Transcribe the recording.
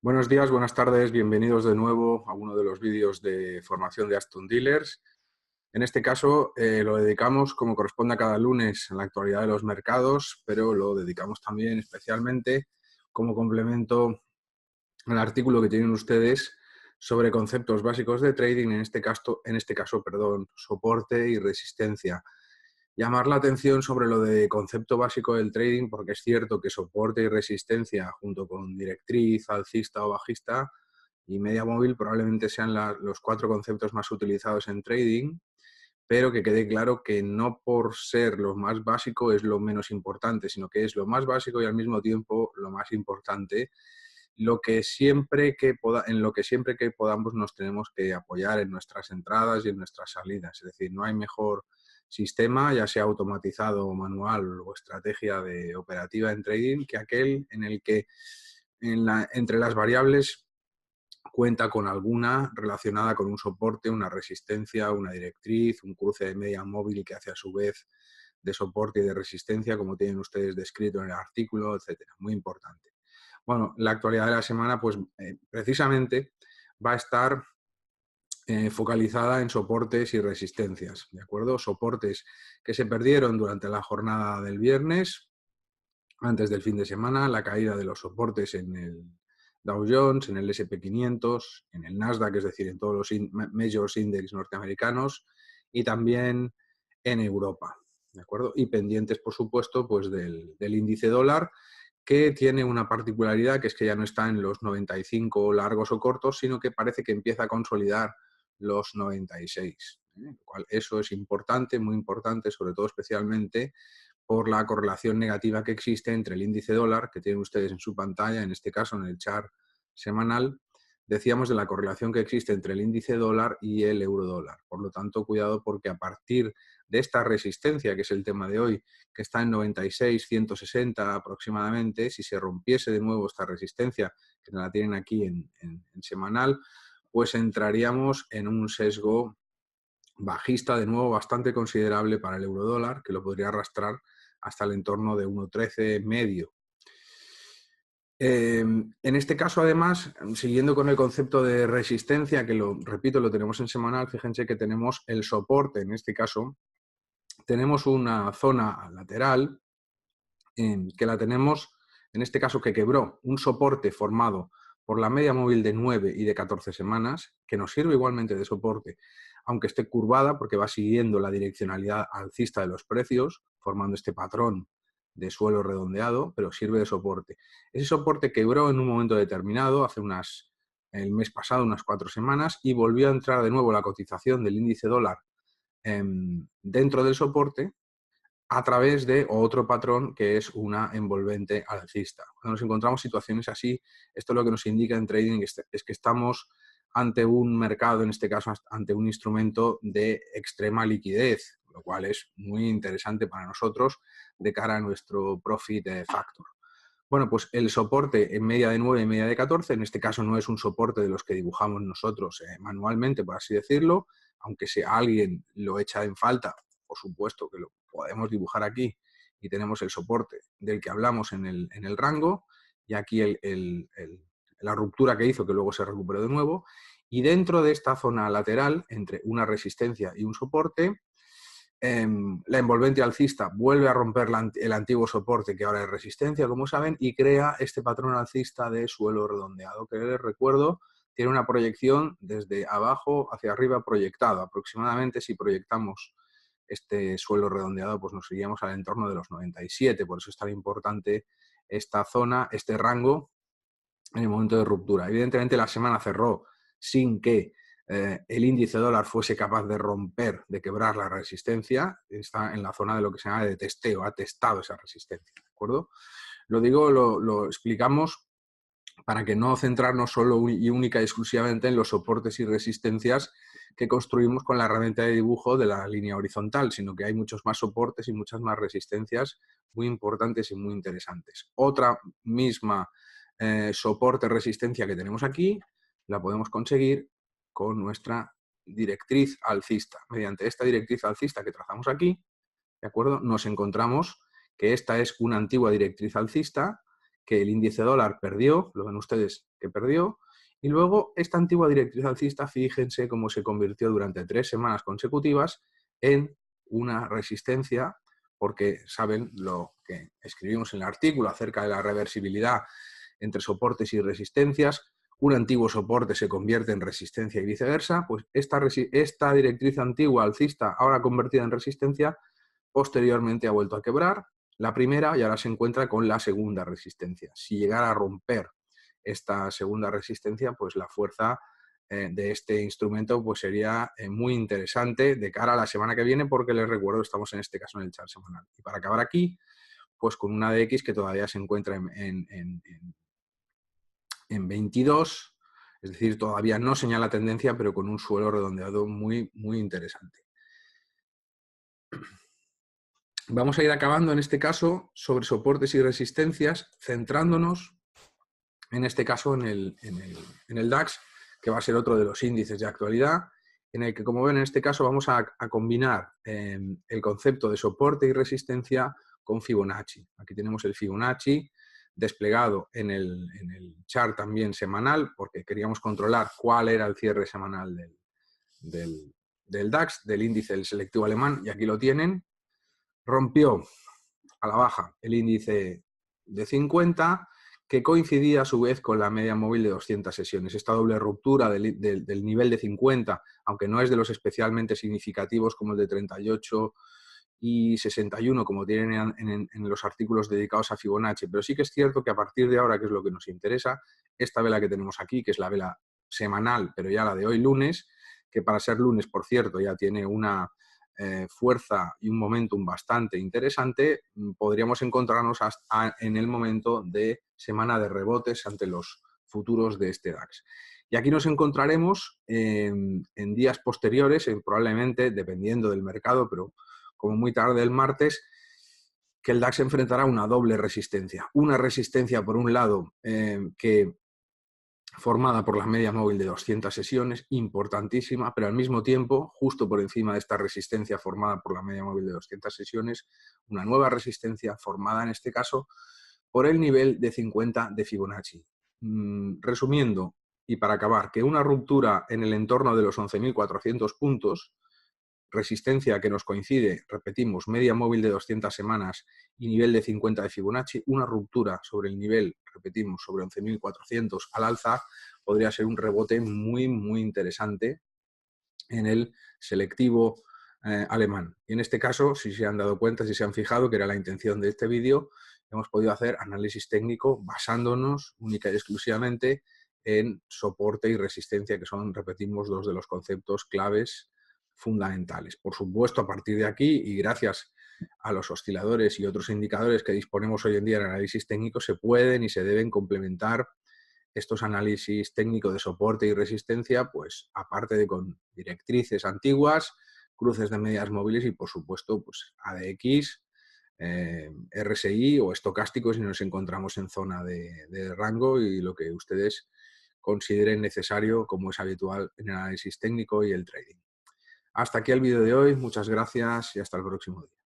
Buenos días, buenas tardes, bienvenidos de nuevo a uno de los vídeos de formación de Aston Dealers. En este caso lo dedicamos como corresponde a cada lunes a la actualidad de los mercados, pero lo dedicamos también especialmente como complemento al artículo que tienen ustedes sobre conceptos básicos de trading, en este caso, soporte y resistencia. Llamar la atención sobre lo de concepto básico del trading, porque es cierto que soporte y resistencia, junto con directriz, alcista o bajista y media móvil, probablemente sean los cuatro conceptos más utilizados en trading, pero que quede claro que no por ser lo más básico es lo menos importante, sino que es lo más básico y al mismo tiempo lo más importante, en lo que siempre que podamos nos tenemos que apoyar en nuestras entradas y en nuestras salidas. Es decir, no hay mejor sistema, ya sea automatizado o manual o estrategia de operativa en trading, que aquel en el que entre las variables cuenta con alguna relacionada con un soporte, una resistencia, una directriz, un cruce de media móvil que hace a su vez de soporte y de resistencia, como tienen ustedes descrito en el artículo, etcétera. Muy importante. Bueno, la actualidad de la semana, pues precisamente va a estar focalizada en soportes y resistencias, ¿de acuerdo? Soportes que se perdieron durante la jornada del viernes, antes del fin de semana, la caída de los soportes en el Dow Jones, en el S&P 500, en el Nasdaq, es decir, en todos los majors index norteamericanos y también en Europa, ¿de acuerdo? Y pendientes, por supuesto, pues del índice dólar, que tiene una particularidad, que es que ya no está en los 95 largos o cortos, sino que parece que empieza a consolidar los 96. Lo cual eso es importante, muy importante, sobre todo especialmente por la correlación negativa que existe entre el índice dólar, que tienen ustedes en su pantalla, en este caso en el chart semanal. Decíamos de la correlación que existe entre el índice dólar y el euro dólar. Por lo tanto, cuidado, porque a partir de esta resistencia, que es el tema de hoy, que está en 96, 160 aproximadamente, si se rompiese de nuevo esta resistencia, que la tienen aquí en semanal, pues entraríamos en un sesgo bajista de nuevo bastante considerable para el euro dólar, que lo podría arrastrar hasta el entorno de 1,13 medio. En este caso, además, siguiendo con el concepto de resistencia, que repito, lo tenemos en semanal, fíjense que tenemos el soporte, en este caso, tenemos una zona lateral que la tenemos, en este caso, que quebró un soporte formado por la media móvil de 9 y de 14 semanas, que nos sirve igualmente de soporte, aunque esté curvada, porque va siguiendo la direccionalidad alcista de los precios, formando este patrón de suelo redondeado, pero sirve de soporte. Ese soporte quebró en un momento determinado, el mes pasado, unas 4 semanas, y volvió a entrar de nuevo la cotización del índice dólar dentro del soporte, a través de otro patrón que es una envolvente alcista. Cuando nos encontramos situaciones así, esto lo que nos indica en trading es que estamos ante un mercado, en este caso ante un instrumento de extrema liquidez, lo cual es muy interesante para nosotros de cara a nuestro profit factor. Bueno, pues el soporte en media de 9 y media de 14, en este caso no es un soporte de los que dibujamos nosotros manualmente, por así decirlo, aunque si alguien lo echa en falta, por supuesto que lo podemos dibujar aquí y tenemos el soporte del que hablamos en el rango y aquí la ruptura que hizo, que luego se recuperó de nuevo, y dentro de esta zona lateral, entre una resistencia y un soporte, la envolvente alcista vuelve a romper el antiguo soporte, que ahora es resistencia, como saben, y crea este patrón alcista de suelo redondeado, que les recuerdo, tiene una proyección desde abajo hacia arriba proyectado. Aproximadamente, si proyectamos este suelo redondeado, pues nos iríamos al entorno de los 97. Por eso es tan importante esta zona, este rango, en el momento de ruptura. Evidentemente, la semana cerró sin que el índice dólar fuese capaz de romper, de quebrar la resistencia. Está en la zona de lo que se llama de testeo, ha testado esa resistencia, ¿de acuerdo? Lo digo, lo explicamos para que no centrarnos solo y única y exclusivamente en los soportes y resistencias que construimos con la herramienta de dibujo de la línea horizontal, sino que hay muchos más soportes y muchas más resistencias muy importantes y muy interesantes. Otra misma soporte-resistencia que tenemos aquí, la podemos conseguir con nuestra directriz alcista. Mediante esta directriz alcista que trazamos aquí, ¿de acuerdo? Nos encontramos que esta es una antigua directriz alcista que el índice dólar perdió, lo ven ustedes que perdió, y luego esta antigua directriz alcista, fíjense cómo se convirtió durante 3 semanas consecutivas en una resistencia, porque saben lo que escribimos en el artículo acerca de la reversibilidad entre soportes y resistencias. Un antiguo soporte se convierte en resistencia y viceversa, pues esta directriz antigua alcista, ahora convertida en resistencia, posteriormente ha vuelto a quebrar la primera y ahora se encuentra con la segunda resistencia. Si llegara a romper esta segunda resistencia, pues la fuerza de este instrumento pues sería muy interesante de cara a la semana que viene, porque les recuerdo, estamos en este caso en el chart semanal. Y para acabar aquí, pues con una DX que todavía se encuentra en 22, es decir, todavía no señala tendencia, pero con un suelo redondeado muy, muy interesante. Vamos a ir acabando en este caso sobre soportes y resistencias, centrándonos en este caso en el DAX, que va a ser otro de los índices de actualidad, en el que, como ven, en este caso vamos a combinar el concepto de soporte y resistencia con Fibonacci. Aquí tenemos el Fibonacci desplegado en el chart también semanal, porque queríamos controlar cuál era el cierre semanal del DAX, del índice del selectivo alemán, y aquí lo tienen. Rompió a la baja el índice de 50, que coincidía a su vez con la media móvil de 200 sesiones. Esta doble ruptura del nivel de 50, aunque no es de los especialmente significativos como el de 38 y 61, como tienen en los artículos dedicados a Fibonacci, pero sí que es cierto que a partir de ahora, que es lo que nos interesa, esta vela que tenemos aquí, que es la vela semanal, pero ya la de hoy lunes, que para ser lunes, por cierto, ya tiene una fuerza y un momentum bastante interesante, podríamos encontrarnos en el momento de semana de rebotes ante los futuros de este DAX. Y aquí nos encontraremos en días posteriores, probablemente, dependiendo del mercado, pero como muy tarde el martes, que el DAX enfrentará una doble resistencia. Una resistencia, por un lado, que formada por la media móvil de 200 sesiones, importantísima, pero al mismo tiempo, justo por encima de esta resistencia formada por la media móvil de 200 sesiones, una nueva resistencia formada en este caso por el nivel de 50 de Fibonacci. Resumiendo, y para acabar, que una ruptura en el entorno de los 11.400 puntos, resistencia que nos coincide, repetimos, media móvil de 200 semanas y nivel de 50 de Fibonacci, una ruptura sobre el nivel, repetimos, sobre 11.400 al alza, podría ser un rebote muy, muy interesante en el selectivo alemán. Y en este caso, si se han dado cuenta, si se han fijado, que era la intención de este vídeo, hemos podido hacer análisis técnico basándonos única y exclusivamente en soporte y resistencia, que son, repetimos, dos de los conceptos claves fundamentales. Por supuesto, a partir de aquí, y gracias a los osciladores y otros indicadores que disponemos hoy en día en análisis técnico, se pueden y se deben complementar estos análisis técnicos de soporte y resistencia, pues aparte de con directrices antiguas, cruces de medias móviles y, por supuesto, pues ADX, RSI o estocásticos si nos encontramos en zona de rango y lo que ustedes consideren necesario, como es habitual en el análisis técnico y el trading. Hasta aquí el vídeo de hoy. Muchas gracias y hasta el próximo día.